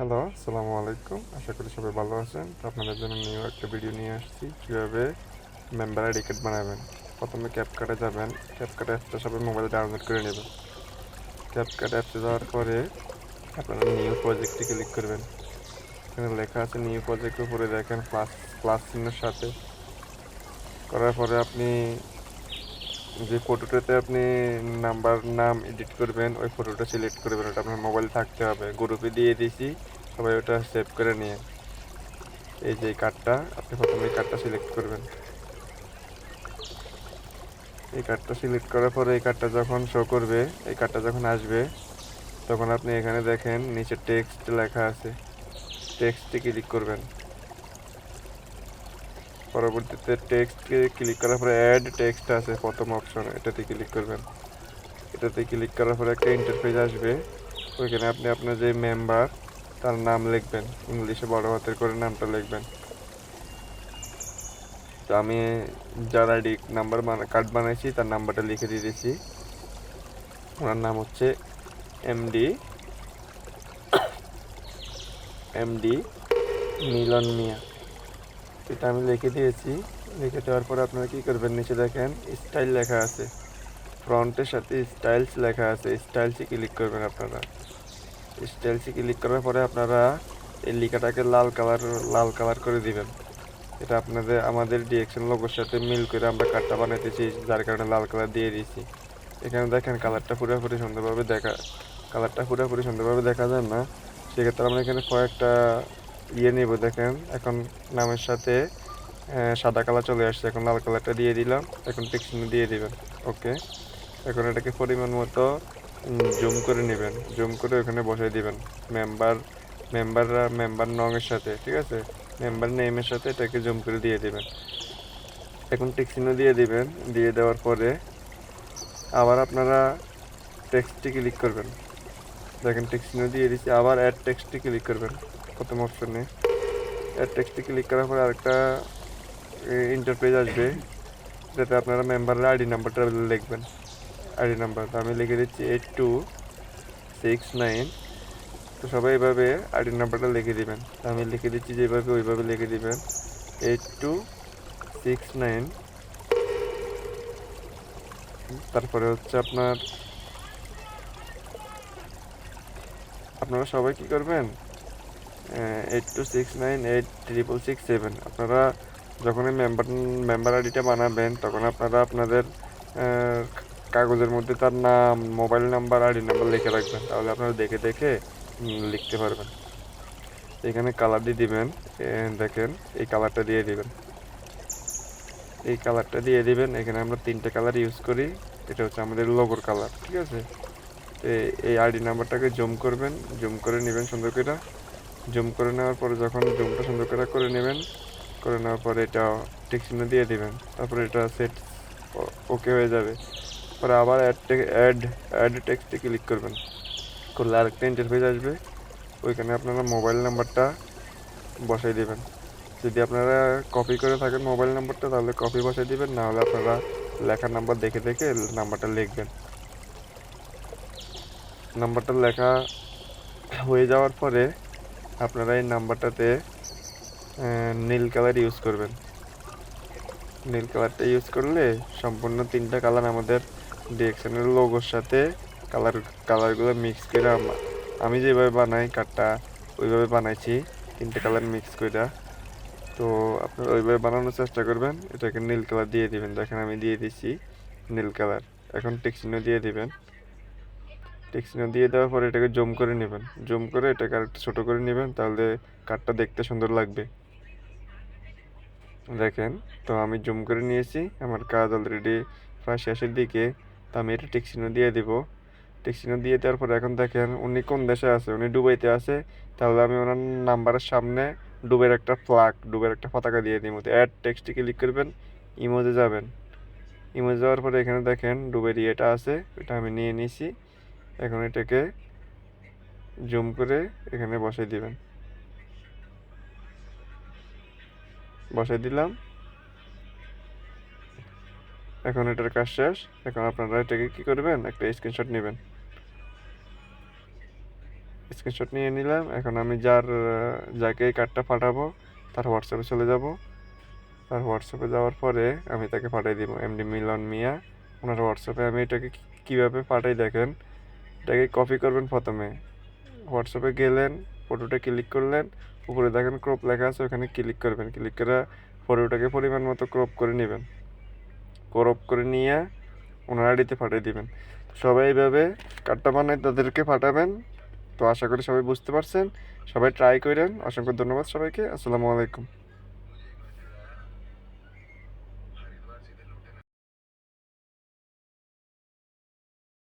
Hello, আসসালামু আলাইকুম। আশা করি সবাই ভালো আছেন। তো আপনাদের জন্য নিউ একটা ভিডিও নিয়ে আসছি কীভাবে মেম্বার আইডি কার্ড বানাবেন। প্রথমে ক্যাপকাটে যাবেন। ক্যাপকাট অ্যাপসটা সবাই মোবাইলে ডাউনলোড করে নেবেন। ক্যাপকাট অ্যাপসে যাওয়ার পরে আপনারা নিউ প্রজেক্টে ক্লিক করবেন। এখানে লেখা আছে নিউ প্রজেক্টের উপরে দেখেন প্লাস প্লাস চিহ্নের সাথে। করার পরে আপনি যে ফটোটাতে আপনি নাম এডিট করবেন ওই ফটোটা সিলেক্ট করবেন। ওটা আপনার মোবাইলে থাকতে হবে। গ্রুপে দিয়ে দিয়েছি, সবাই ওটা সেভ করে নিয়ে এই যে কার্ডটা আপনি প্রথমে এই কার্ডটা সিলেক্ট করবেন। এই কার্ডটা সিলেক্ট করার পরে এই কার্ডটা যখন শো করবে, এই কার্ডটা যখন আসবে, তখন আপনি এখানে দেখেন নিচে টেক্সট লেখা আছে, টেক্সটে ক্লিক করবেন। পরবর্তীতে টেক্সটকে ক্লিক করার পরে অ্যাড টেক্সট আছে প্রথম অপশন, এটাতে ক্লিক করবেন। এটাতে ক্লিক করার পরে একটা ইন্টারফেস আসবে। ওইখানে আপনি আপনার যে মেম্বার তার নাম লিখবেন, ইংলিশে বড় হাতের করে নামটা লিখবেন। তো আমি যার আইডি নাম্বার কার্ড বানাইছি তার নাম্বারটা লিখে দিয়ে দিয়েছি। ওনার নাম হচ্ছে এমডি এমডি মিলন মিয়া। এটা আমি লিখে দিয়েছি। লিখে দেওয়ার পর আপনারা কী করবেন, নিচে দেখেন স্টাইল লেখা আছে, ফ্রন্টের সাথে স্টাইলস লেখা আছে, স্টাইলসে ক্লিক করবেন। আপনারা স্টাইলসে ক্লিক করার পরে আপনারা এই লেখাটাকে লাল কালার করে দিবেন। এটা আমাদের ডিএক্সএন লোগোর সাথে মিল করে আমরা কার্ডটা বানাইতেছি, যার কারণে লাল কালার দিয়ে দিয়েছি। এখানে দেখেন কালারটা পুরোপুরি সুন্দরভাবে দেখা যায় না। সেক্ষেত্রে আমরা এখানে কয়েকটা নেব। দেখেন এখন নামের সাথে সাদা কালার চলে আসছে, এখন লাল কালারটা দিয়ে দিলাম। এখন টেক্সট দিয়ে দিবেন। ওকে, এখন এটাকে পরিমাণ মতো জুম করে নেবেন, জুম করে ওখানে বসাই দিবেন মেম্বার নংয়ের সাথে। ঠিক আছে, মেম্বার নেমের সাথে এটাকে জুম করে দিয়ে দিবেন। এখন টেক্সট দিয়ে দিবেন। দিয়ে দেওয়ার পরে আবার আপনারা টেক্সটে ক্লিক করবেন। দেখেন টেক্সট দিয়ে দিচ্ছি, আবার অ্যাড টেক্সটে ক্লিক করবেন প্রথম অপশনে। অ্যাড টেক্সটে ক্লিক করার পরে আরেকটা ইন্টারপেজ আসবে, যাতে আপনারা মেম্বারের আইডি নাম্বারটা লিখবেন। আইডি নাম্বার আমি লিখে দিচ্ছি 8269। তো সবাই এভাবে আইডি নাম্বারটা লিখে দিবেন। আমি লিখে দিচ্ছি যেভাবে ওইভাবে লিখে দিবেন 8269। তারপরে হচ্ছে আপনারা সবাই কি করবেন, 82698667। আপনারা যখনই মেম্বার আইডিটা বানাবেন তখন আপনারা আপনাদের কাগজের মধ্যে তার নাম, মোবাইল নাম্বার, আইডি নাম্বার লিখে রাখবেন। তাহলে আপনারা দেখে দেখে লিখতে পারবেন। এখানে কালার দিয়ে দিবেন। দেখেন এই কালারটা দিয়ে দিবেন, এই কালারটা দিয়ে দিবেন। এখানে আমরা 3টে কালার ইউজ করি, এটা হচ্ছে আমাদের লোগোর কালার। ঠিক আছে, এই আইডি নাম্বারটাকে জুম করবেন, জুম করে নেবেন সুন্দর করে। জুম করে নেওয়ার পরে যখন জুমটা সুন্দর করে নেবেন, করে নেওয়ার পরে এটা টিক চিহ্ন দিয়ে দিবেন। তারপরে এটা সেট ওকে হয়ে যাবে। পরে আবার অ্যাড টেক্সটে ক্লিক করবেন। করলে আরেকটা ইন্টারফেস আসবে, ওইখানে আপনারা মোবাইল নাম্বারটা বসাই দিবেন। যদি আপনারা কপি করে থাকেন মোবাইল নাম্বারটা, তাহলে কপি বসাই দিবেন, না হলে আপনারা লেখার নাম্বার দেখে দেখে নাম্বারটা লিখবেন। নাম্বারটা লেখা হয়ে যাওয়ার পরে আপনারা এই নাম্বারটাতে নীল কালার ইউজ করবেন। নীল কালারটা ইউজ করলে সম্পূর্ণ 3টা কালার আমাদের ডিএক্সএনের লোগোর সাথে কালারগুলো মিক্স করে আমি যেভাবে বানাই কার্ডটা ওইভাবে বানাইছি, 3টে কালার মিক্স করে। তো আপনারা ওইভাবে বানানোর চেষ্টা করবেন। এটাকে নীল কালার দিয়ে দিবেন। দেখেন আমি দিয়ে দিচ্ছি নীল কালার। এখন টেক্সট দিয়ে দিবেন। টেক্সট দিয়ে দেওয়ার পরে এটাকে জুম করে নেবেন, জুম করে এটাকে আরেকটু ছোটো করে নেবেন, তাহলে কার্ডটা দেখতে সুন্দর লাগবে। দেখেন, তো আমি জুম করে নিয়েছি, আমার কাজ অলরেডি প্রায় শেষের দিকে। তো আমি এটা টিক চিহ্ন দিয়ে দিব। টিক চিহ্ন দিয়ে দেওয়ার পরে এখন দেখেন উনি কোন দেশে আছে, উনি দুবাইতে আছে। তাহলে আমি ওনার নাম্বারের সামনে ডুবের একটা পতাকা দিয়ে দিব। অ্যাড টেক্সটে ক্লিক করবেন, ইমোজে যাবেন। ইমোজে যাওয়ার পরে এখানে দেখেন ডুবের ইয়েটা আছে, এটা আমি নিয়ে নিয়েছি। এখন এটাকে জুম করে এখানে বসাই দিবেন। বসাই দিলাম। এখন এটার কাজ শেষ। এখন আপনারা এটাকে কি করবেন, একটা স্ক্রিনশট নেবেন। স্ক্রিনশট নিয়ে নিলাম। এখন আমি যাকে এই কার্ডটা পাঠাবো তার হোয়াটসঅ্যাপে চলে যাব। তার হোয়াটসঅ্যাপে যাওয়ার পরে আমি তাকে পাঠিয়ে দিব এমডি মিলন মিয়া। ওনার হোয়াটসঅ্যাপে আমি এটাকে কীভাবে পাঠাই দেখেন। এটাকে কপি করবেন প্রথমে, হোয়াটসঅ্যাপে গেলেন, ফটোটা ক্লিক করলেন, উপরে দেখেন ক্রপ লেখা আছে, ওখানে ক্লিক করবেন। ক্লিক করে ফটোটাকে পরিমাণ মতো ক্রপ করে নেবেন। ক্রপ করে নিয়ে ওনার আইডিতে পাঠিয়ে দিবেন। সবাই এইভাবে কার্ডটা বানায় তাদেরকে পাঠাবেন। তো আশা করি সবাই বুঝতে পারছেন। সবাই ট্রাই করেন। অসংখ্য ধন্যবাদ সবাইকে। আসসালামু আলাইকুম।